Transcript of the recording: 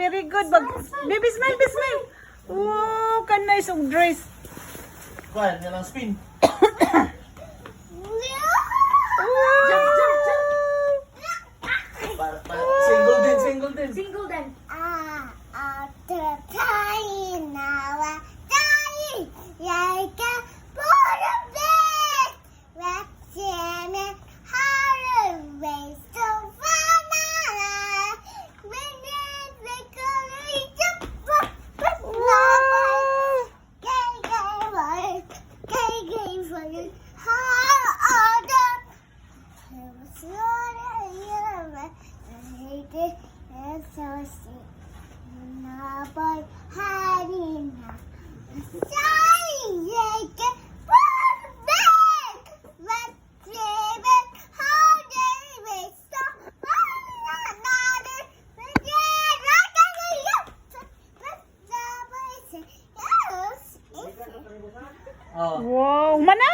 very good. Baby, smile, baby, smile. Wow, ka nice og dress. Kuan, yan ang spin. Single din, single din. Single din. Oh. Wow, mana?